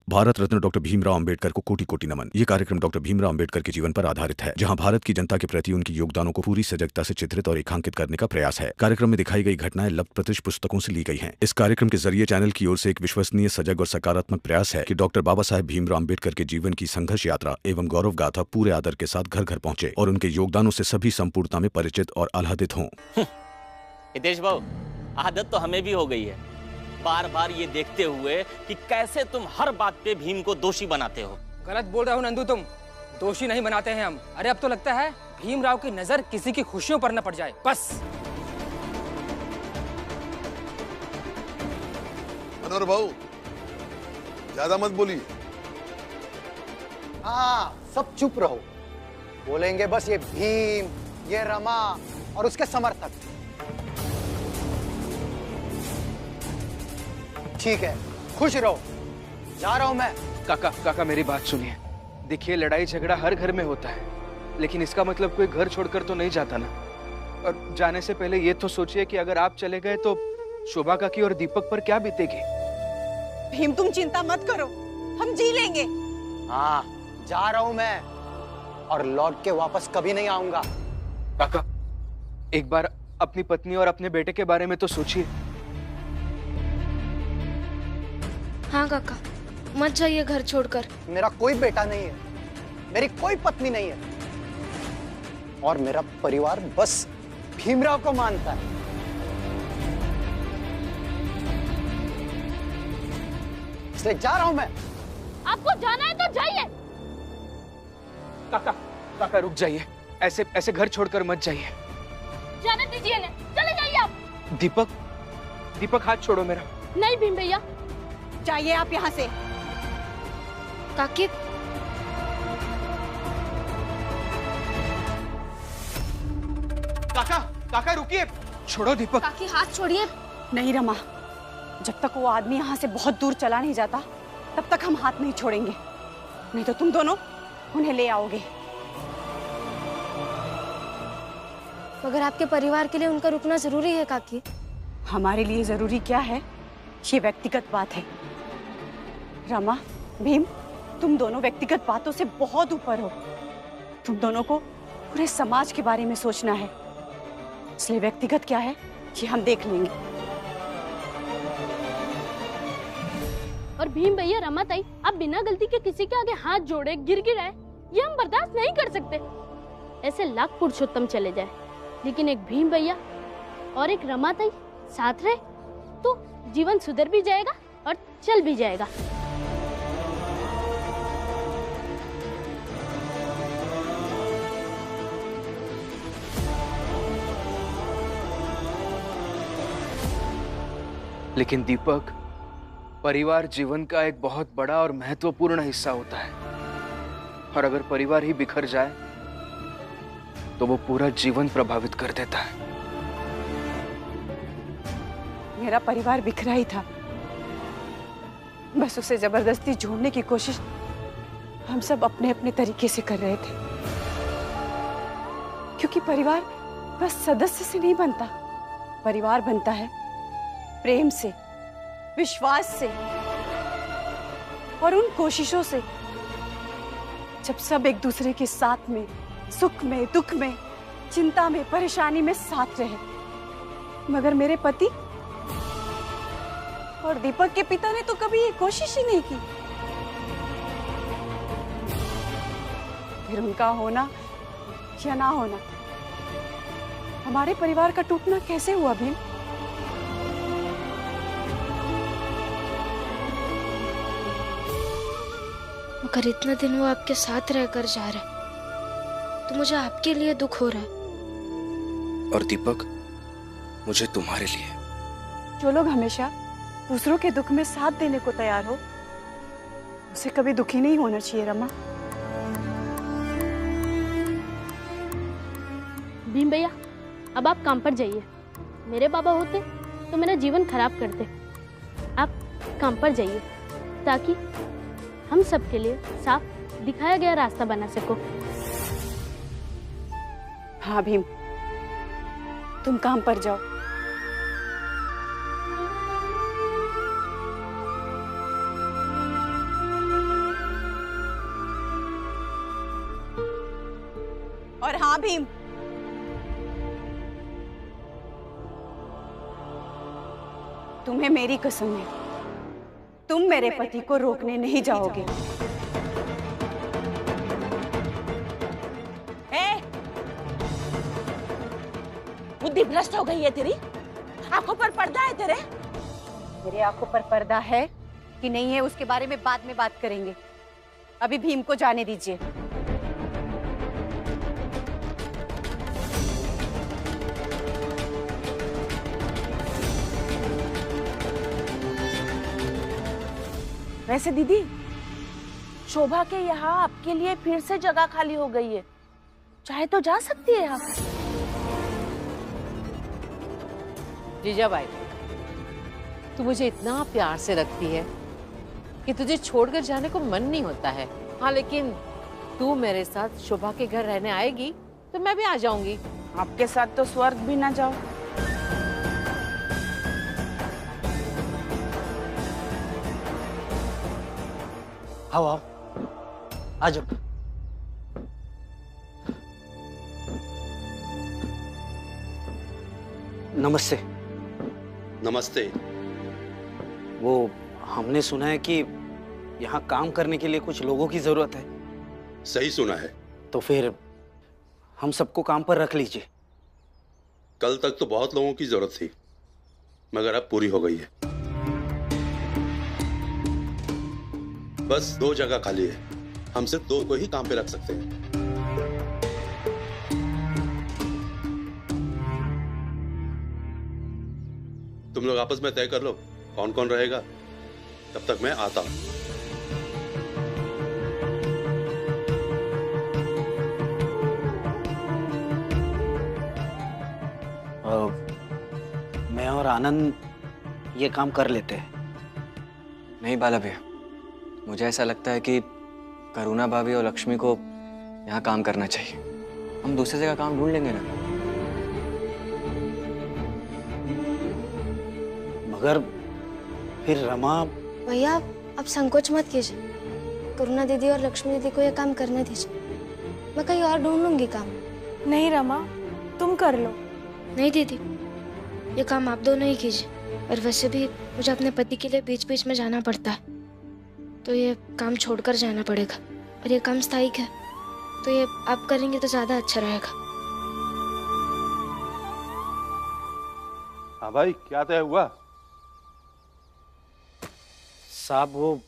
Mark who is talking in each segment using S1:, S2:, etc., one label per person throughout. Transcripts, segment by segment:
S1: Bharat Ratna doctor Bhimrao Ambedkar को कोटि कोटि नमन। ये कार्यक्रम डॉक्टर भीमराव अंबेडकर के जीवन पर आधारित है, जहां भारत की जनता के प्रति उनके योगदानों को पूरी सजगता से चित्रित और रेखांकित करने का प्रयास है। कार्यक्रम में दिखाई गई घटनाएं लब्ध पुस्तकों से ली गई हैं। इस कार्यक्रम के जरिए चैनल की ओर से एक विश्वसनीय, सजग और सकारात्मक प्रयास है कि डॉक्टर बाबा साहेब भीमराव अंबेडकर के जीवन की संघर्ष यात्रा एवं गौरव गाथा पूरे आदर के साथ घर घर पहुंचे और उनके योगदानों से सभी संपूर्णता में परिचित और आह्लादित हों।
S2: हितेश भाऊ, आदत तो हमें भी हो गई है, बार बार ये देखते हुए कि कैसे तुम हर बात पे भीम को दोषी बनाते हो।
S3: गलत बोल रहे हो नंदू, तुम दोषी नहीं बनाते हैं हम। अरे अब तो लगता है भीमराव की नजर किसी की खुशियों पर न पड़ जाए, बस।
S4: मनोहर भाऊ, ज्यादा मत बोलिए।
S5: हाँ, सब चुप रहो। बोलेंगे बस ये भीम, ये रमा और उसके समर्थक। ठीक है, खुश रहो, जा रहा हूं मैं।
S6: काका मेरी बात सुनिए। देखिए, लड़ाई झगड़ा हर घर में होता है, लेकिन इसका मतलब कोई घर छोड़कर तो नहीं जाता ना। और जाने से पहले ये तो सोचिए कि अगर आप चले गए तो शोभा काकी और दीपक पर क्या बीतेगी।
S7: भीम, तुम चिंता मत करो, हम जी लेंगे।
S5: हाँ, जा रहा हूं मैं और लौट के वापस कभी नहीं आऊंगा।
S6: काका, एक बार अपनी पत्नी और अपने बेटे के बारे में तो सोचिए।
S8: हाँ काका, मत जाइए घर छोड़कर।
S5: मेरा कोई बेटा नहीं है, मेरी कोई पत्नी नहीं है और मेरा परिवार बस भीमराव को मानता है। इसलिए जा रहा हूं मैं।
S8: आपको जाना है तो जाइए।
S6: काका रुक जाइए, ऐसे घर छोड़कर मत जाइए।
S8: जाने दीजिए इन्हें, चले जाइए आप।
S6: दीपक हाथ छोड़ो मेरा।
S8: नहीं भीम भैया,
S7: जाइए आप यहाँ से।
S8: काकी,
S6: काका रुकिए। छोड़ो दीपक।
S8: काकी हाथ छोड़िए।
S7: नहीं रमा, जब तक वो आदमी यहाँ से बहुत दूर चला नहीं जाता तब तक हम हाथ नहीं छोड़ेंगे, नहीं तो तुम दोनों उन्हें ले आओगे।
S8: मगर आपके परिवार के लिए उनका रुकना जरूरी है काकी।
S7: हमारे लिए जरूरी क्या है, ये व्यक्तिगत बात है। रमा, भीम, तुम दोनों व्यक्तिगत बातों से बहुत ऊपर हो। तुम दोनों को पूरे समाज के बारे में सोचना है, इसलिए व्यक्तिगत क्या है ये हम देख लेंगे।
S8: और भीम भैया, रमा ताई, आप बिना गलती के किसी के आगे हाथ जोड़े गिर गिराए, ये हम बर्दाश्त नहीं कर सकते। ऐसे लाख पुरुषोत्तम चले जाए, लेकिन एक भीम भैया और एक रमा ताई साथ रहे तो जीवन सुधर भी जाएगा और चल भी जाएगा।
S6: लेकिन दीपक, परिवार जीवन का एक बहुत बड़ा और महत्वपूर्ण हिस्सा होता है, और अगर परिवार ही बिखर जाए तो वो पूरा जीवन प्रभावित कर देता है।
S7: मेरा परिवार बिखरा ही था, बस उसे जबरदस्ती जोड़ने की कोशिश हम सब अपने अपने तरीके से कर रहे थे, क्योंकि परिवार बस सदस्य से नहीं बनता, परिवार बनता है प्रेम से, विश्वास से और उन कोशिशों से जब सब एक दूसरे के साथ में, सुख में, दुख में, चिंता में, परेशानी में साथ रहे। मगर मेरे पति और दीपक के पिता ने तो कभी ये कोशिश ही नहीं की। फिर उनका होना या ना होना, हमारे परिवार का टूटना कैसे हुआ भीम?
S8: मगर इतना दिन वो आपके साथ रहकर जा रहे, तो मुझे आपके लिए दुख हो रहा है।
S6: और दीपक, मुझे तुम्हारे लिए।
S7: जो लोग हमेशा दूसरों के दुख में साथ देने को तैयार हो, उसे कभी दुखी नहीं होना चाहिए रमा।
S8: भीम भैया, अब आप काम पर जाइए। मेरे बाबा होते तो मेरा जीवन खराब करते। आप काम पर जाइए ताकि हम सबके लिए साफ दिखाया गया रास्ता बना सको।
S7: हाँ भीम, तुम काम पर जाओ। और हाँ भीम, तुम्हें मेरी कसम है, तुम मेरे पति को रोकने नहीं जाओगे।
S9: बुद्धि भ्रष्ट हो गई है तेरी? आंखों पर पर्दा है तेरे?
S7: मेरे आंखों पर पर्दा है कि नहीं है उसके बारे में बाद में बात करेंगे। अभी भीम को जाने दीजिए।
S9: वैसे दीदी, शोभा के यहाँ आपके लिए फिर से जगह खाली हो गई है, चाहे तो जा सकती है यहाँ।
S10: जीजाबाई, तू मुझे इतना प्यार से रखती है कि तुझे छोड़कर जाने को मन नहीं होता है। हाँ, लेकिन तू मेरे साथ शोभा के घर रहने आएगी तो मैं भी आ जाऊंगी।
S9: आपके साथ तो स्वर्ग भी ना जाओ।
S5: आओ आओ, आ जाओ। नमस्ते।
S11: नमस्ते।
S5: वो हमने सुना है कि यहाँ काम करने के लिए कुछ लोगों की जरूरत है।
S11: सही सुना है।
S5: तो फिर हम सबको काम पर रख लीजिए।
S11: कल तक तो बहुत लोगों की जरूरत थी, मगर अब पूरी हो गई है। बस 2 जगह खाली है, हम सिर्फ 2 को ही काम पे रख सकते हैं। तुम लोग आपस में तय कर लो कौन कौन रहेगा, तब तक मैं आता हूं।
S5: मैं और आनंद ये काम कर लेते हैं।
S12: नहीं बाला भैया, मुझे ऐसा लगता है कि करुणा भाभी और लक्ष्मी को यहाँ काम करना चाहिए। हम दूसरी जगह काम ढूंढ लेंगे ना।
S5: मगर फिर रमा।
S13: भैया आप संकोच मत कीजिए, करुणा दीदी और लक्ष्मी दीदी को ये काम करने दीजिए। मैं कहीं और ढूंढ लूंगी काम।
S14: नहीं रमा, तुम कर लो।
S13: नहीं दीदी, ये काम आप दोनों ही कीजिए। और वैसे भी मुझे अपने पति के लिए बीच बीच में जाना पड़ता है, तो ये काम छोड़कर जाना पड़ेगा। और ये काम स्थायी है, तो ये आप करेंगे तो ज्यादा अच्छा रहेगा।
S11: हाँ भाई, क्या तय हुआ?
S5: साहब, वो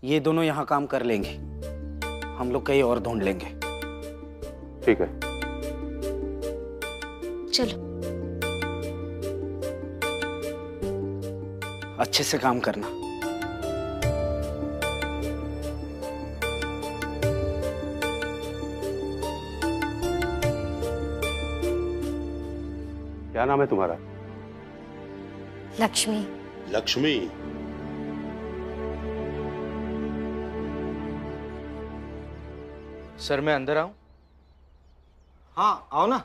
S5: ये दोनों यहाँ काम कर लेंगे, हम लोग कहीं और ढूंढ लेंगे।
S11: ठीक है,
S13: चलो।
S5: अच्छे से काम करना।
S11: क्या नाम है तुम्हारा?
S13: लक्ष्मी।
S11: लक्ष्मी।
S6: सर, मैं अंदर आऊं?
S5: हाँ, आओ ना।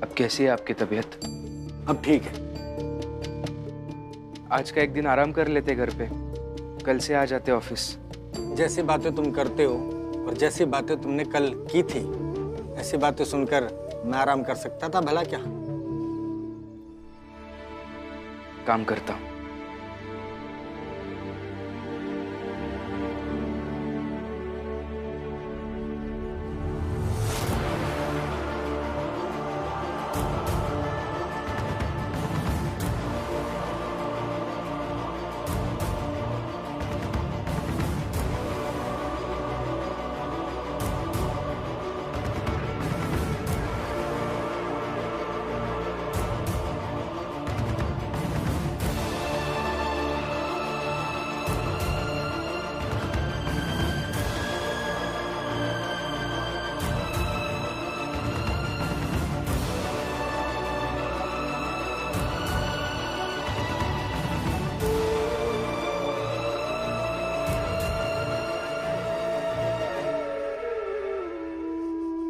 S6: अब कैसी है आपकी तबीयत?
S5: अब ठीक है।
S6: आज का एक दिन आराम कर लेते घर पे, कल से आ जाते ऑफिस।
S15: जैसी बातें तुम करते हो और जैसी बातें तुमने कल की थी, ऐसी बातें सुनकर मैं आराम कर सकता था भला क्या?
S6: काम करता हूं।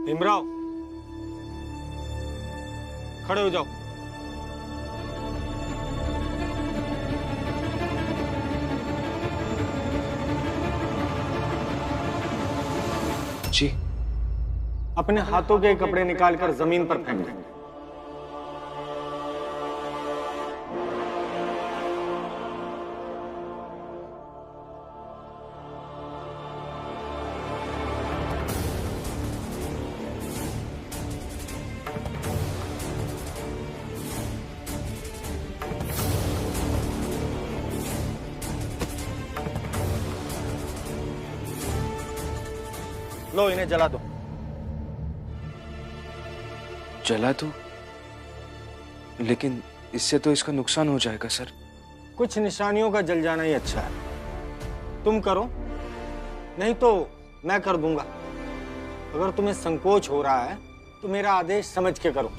S15: भीमराव, खड़े हो जाओ।
S6: जी।
S15: अपने हाथों के कपड़े निकालकर जमीन पर फेंक देंगे। लो इन्हें जला दो।
S6: जला दो? लेकिन इससे तो इसका नुकसान हो जाएगा सर।
S15: कुछ निशानियों का जल जाना ही अच्छा है। तुम करो, नहीं तो मैं कर दूंगा। अगर तुम्हें संकोच हो रहा है तो मेरा आदेश समझ के करो।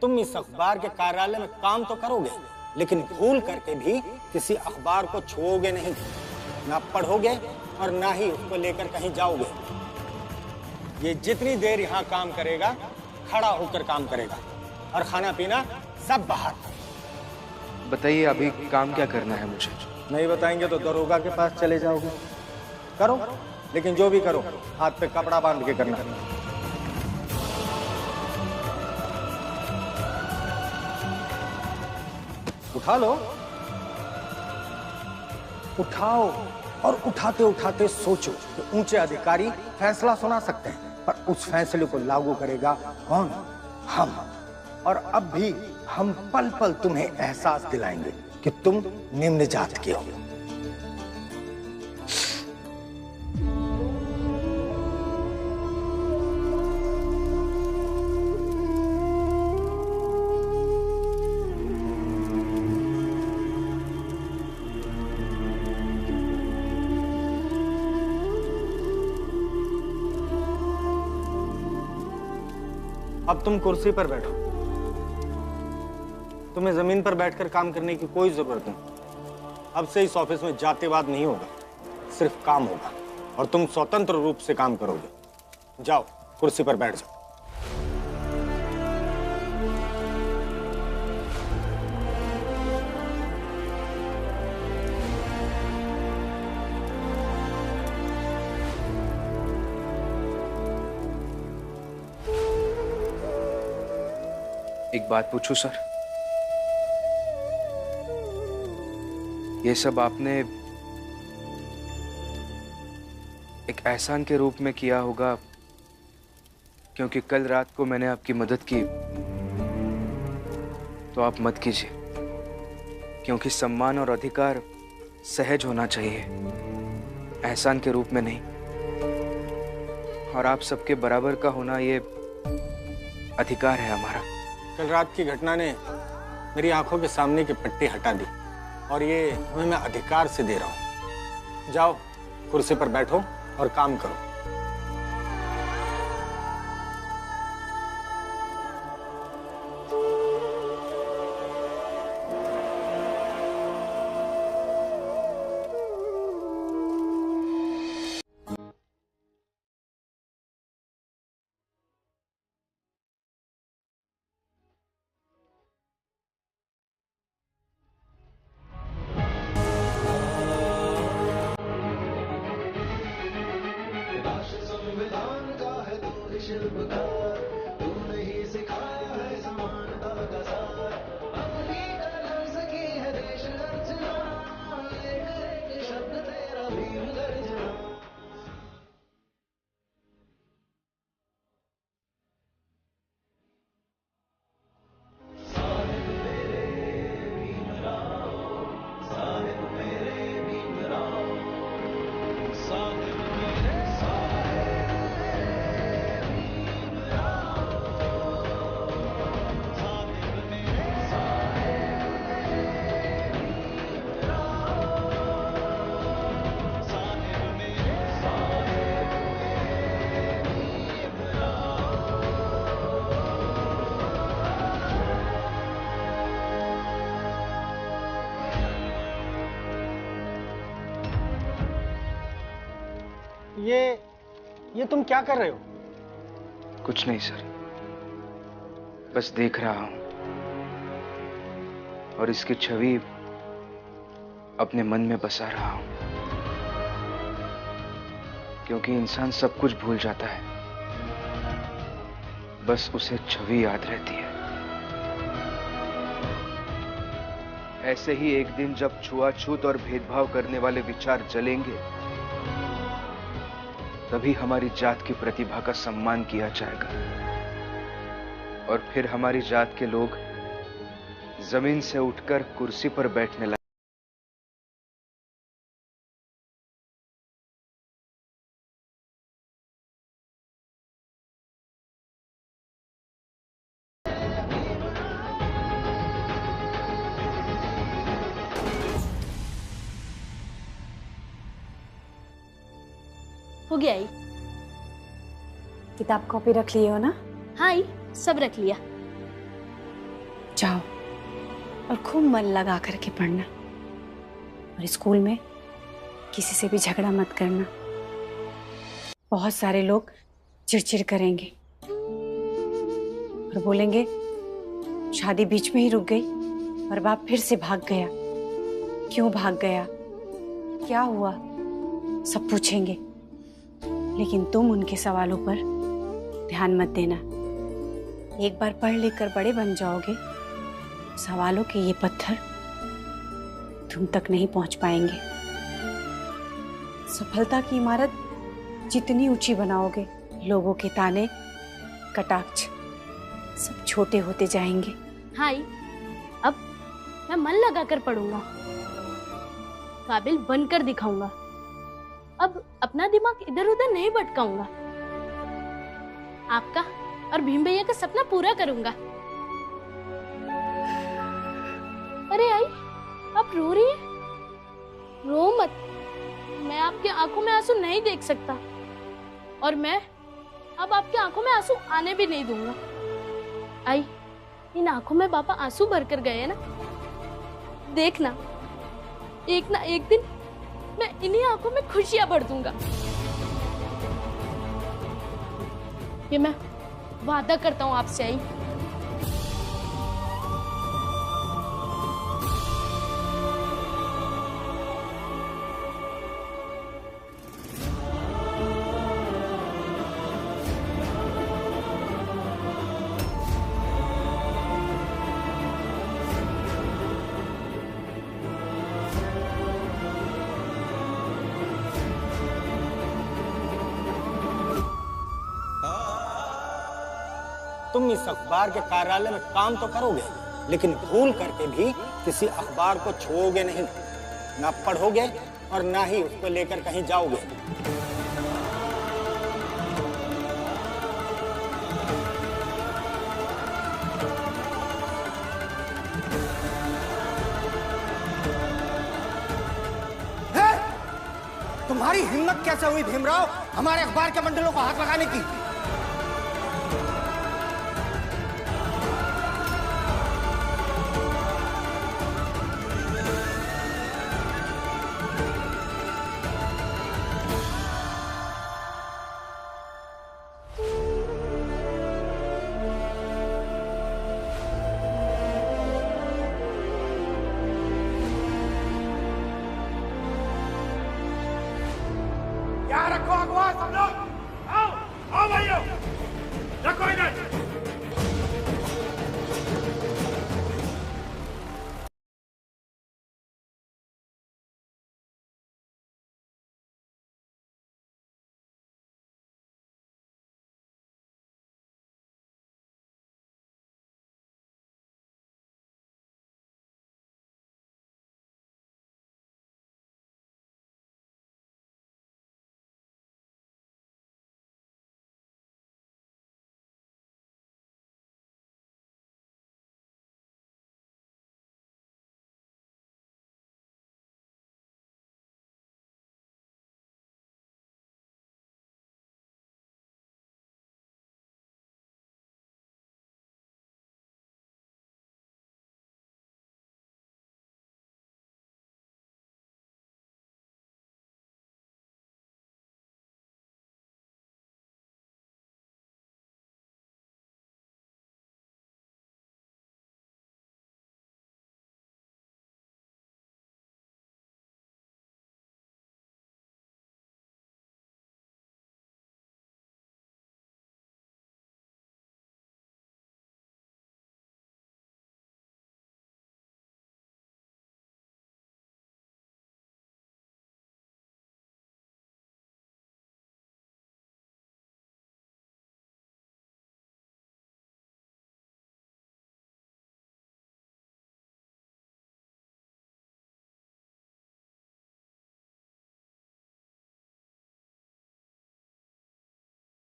S15: तुम इस अखबार के कार्यालय में काम तो करोगे, लेकिन भूल करके भी किसी अखबार को छुओगे नहीं, ना पढ़ोगे और ना ही उसको लेकर कहीं जाओगे। ये जितनी देर यहाँ काम करेगा खड़ा होकर काम करेगा और खाना पीना सब बाहर।
S6: बताइए अभी काम क्या करना है मुझे?
S15: नहीं बताएंगे तो दरोगा के पास चले जाओगे। करो, लेकिन जो भी करो हाथ पे कपड़ा बांध के करना। उठा लो, उठाओ और उठाते उठाते सोचो कि ऊंचे अधिकारी फैसला सुना सकते हैं, पर उस फैसले को लागू करेगा कौन? हम। और अब भी हम पल पल तुम्हें एहसास दिलाएंगे कि तुम निम्न जात के हो। अब तुम कुर्सी पर बैठो। तुम्हें जमीन पर बैठकर काम करने की कोई जरूरत नहीं। अब से इस ऑफिस में जातिवाद नहीं होगा, सिर्फ काम होगा और तुम स्वतंत्र रूप से काम करोगे। जाओ कुर्सी पर बैठ जाओ।
S6: एक बात पूछूं सर? ये सब आपने एक एहसान के रूप में किया होगा, क्योंकि कल रात को मैंने आपकी मदद की। तो आप मत कीजिए, क्योंकि सम्मान और अधिकार सहज होना चाहिए, एहसान के रूप में नहीं। और आप सबके बराबर का होना ये अधिकार है हमारा।
S15: कल रात की घटना ने मेरी आंखों के सामने की पट्टी हटा दी और ये तुम्हें मैं अधिकार से दे रहा हूं। जाओ कुर्सी पर बैठो और काम करो। ये तुम क्या कर रहे हो?
S6: कुछ नहीं सर, बस देख रहा हूं और इसकी छवि अपने मन में बसा रहा हूं, क्योंकि इंसान सब कुछ भूल जाता है, बस उसे छवि याद रहती है। ऐसे ही एक दिन जब छुआछूत और भेदभाव करने वाले विचार जलेंगे, तभी हमारी जात की प्रतिभा का सम्मान किया जाएगा और फिर हमारी जात के लोग जमीन से उठकर कुर्सी पर बैठने लगे।
S8: हो गया ही।
S7: किताब कॉपी रख लिए हो ना?
S8: हाँ ही, सब रख लिया।
S7: जाओ और खूब मन लगा करके पढ़ना, और स्कूल में किसी से भी झगड़ा मत करना। बहुत सारे लोग चिड़चिड़ करेंगे और बोलेंगे शादी बीच में ही रुक गई और बाप फिर से भाग गया। क्यों भाग गया, क्या हुआ, सब पूछेंगे। लेकिन तुम उनके सवालों पर ध्यान मत देना। एक बार पढ़ लिख कर बड़े बन जाओगे, सवालों के ये पत्थर तुम तक नहीं पहुंच पाएंगे। सफलता की इमारत जितनी ऊंची बनाओगे, लोगों के ताने कटाक्ष सब छोटे होते जाएंगे।
S8: हाँ, अब मैं मन लगाकर पढ़ूंगा, काबिल बनकर दिखाऊंगा। अब अपना दिमाग इधर उधर नहीं भटकाऊंगा। आपका और भीम भैया का सपना पूरा करूंगा। अरे आई, आप रो रही हैं? रो मत, मैं आपके आंखों में आंसू नहीं देख सकता, और मैं अब आपकी आंखों में आंसू आने भी नहीं दूंगा। आई, इन आंखों में पापा आंसू भरकर गए हैं ना, देखना एक ना एक दिन मैं इन्हीं आंखों में खुशियां भर दूंगा। ये मैं वादा करता हूं आपसे। आई,
S15: तुम इस अखबार के कार्यालय में काम तो करोगे, लेकिन भूल करके भी किसी अखबार को छोड़ोगे नहीं, ना पढ़ोगे और ना ही उसको लेकर कहीं जाओगे। तुम्हारी हिम्मत कैसे हुई भीमराव हमारे अखबार के बंडलों को हाथ लगाने की?